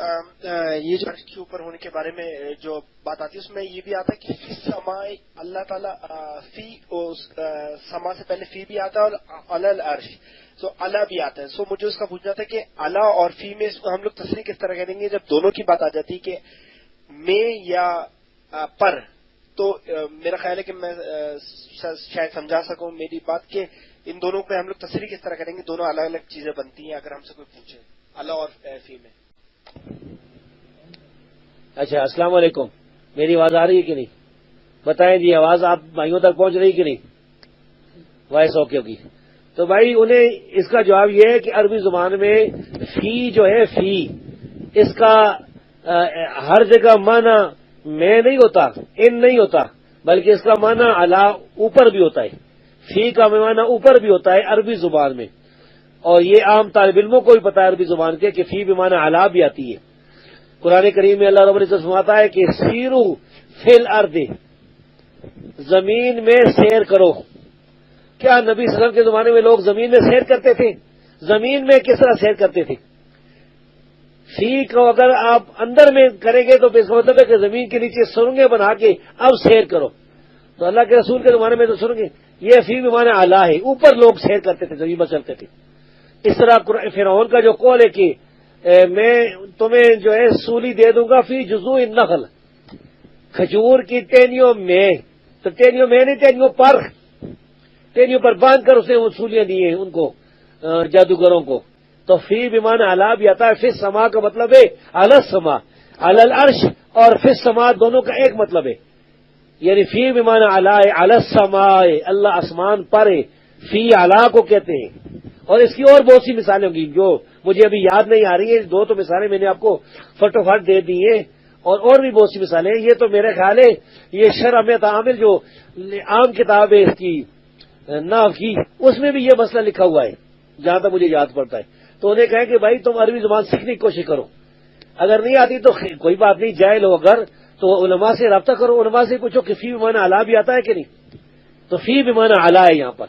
یہ جو عرش کے اوپر ہونے کے بارے میں جو بات آتی ہے اس میں یہ بھی آتا ہے کہ فی سمائے اللہ تعالیٰ فی سما سے پہلے فی بھی آتا ہے اور علی العرش تو اللہ بھی آتا ہے. سو مجھے اس کا پوچھنا تھا کہ اللہ اور فی میں ہم لوگ تصریح کس طرح کریں گے جب دونوں کی بات آ جاتی ہے کہ میں یا پر. تو میرا خیال ہے کہ میں شاید سمجھا سکوں میری بات کہ ان دونوں پہ ہم لوگ تصریح کس طرح کریں گے. دونوں الگ الگ چیزیں بنتی ہیں اگر ہم سے کوئی پوچھے اللہ اور فی میں. اچھا السلام علیکم، میری آواز آ رہی ہے کہ نہیں؟ بتائیں جی، آواز آپ بھائیوں تک پہنچ رہی کہ نہیں؟ وائس اوکے ہوگی تو بھائی انہیں اس کا جواب یہ ہے کہ عربی زبان میں فی جو ہے فی اس کا ہر جگہ معنی میں نہیں ہوتا، ان نہیں ہوتا، بلکہ اس کا معنی علا اوپر بھی ہوتا ہے. فی کا معنی اوپر بھی ہوتا ہے عربی زبان میں، اور یہ عام طالب علموں کو بھی پتا ہے عربی زبان کے کہ فی بمعنی علا بھی آتی ہے. قرآن کریم میں اللہ رب العزت فرماتا ہے کہ سیرو فی الارض، زمین میں سیر کرو. کیا نبی صلی اللہ علیہ وسلم کے زمانے میں لوگ زمین میں سیر کرتے تھے؟ زمین میں کس طرح سیر کرتے تھے؟ فی کو اگر آپ اندر میں کریں گے تو اس کا مطلب ہے کہ زمین کے نیچے سرنگیں بنا کے اب سیر کرو. تو اللہ کے رسول کے زمانے میں تو سرنگیں، یہ فی بمعنی اعلیٰ ہے، اوپر لوگ سیر کرتے تھے، زمین پر چلتے تھے. اس طرح فرعون کا جو قول ہے کہ میں تمہیں جو ہے سولی دے دوں گا فی جذوع النخل، کھجور کی ٹہنیوں میں، تو ٹہنیوں میں نہیں، ٹہنیوں پر، ٹہنیوں پر باندھ کر اس نے وہ سولیاں دی ہیں ان کو جادوگروں کو. تو فی بمعنی اعلیٰ بھی آتا ہے. فی السما کا مطلب ہے علی السما، علی العرش اور فی السما دونوں کا ایک مطلب ہے. یعنی فی بمعنی اعلیٰ ہے، علی السماء اللہ آسمان پر ہے، فی اعلیٰ کو کہتے ہیں. اور اس کی اور بہت سی مثالیں ہوں گی جو مجھے ابھی یاد نہیں آ رہی ہیں. دو تو مثالیں میں نے آپ کو فٹوفٹ دے دی ہیں، اور بھی بہت سی مثالیں ہیں. یہ تو میرے خیال ہے یہ شرح میں تعامل جو عام کتاب ہے اس کی نحو کی، اس میں بھی یہ مسئلہ لکھا ہوا ہے جہاں تک مجھے یاد پڑتا ہے. تو انہیں کہیں کہ بھائی تم عربی زبان سیکھنے کی کوشش کرو، اگر نہیں آتی تو کوئی بات نہیں، جاہل ہو اگر تو علماء سے رابطہ کرو، علماء سے پوچھو کہ فی بمعنی اعلیٰ بھی آتا ہے کہ نہیں. تو فی بمعنی اعلیٰ ہے یہاں پر.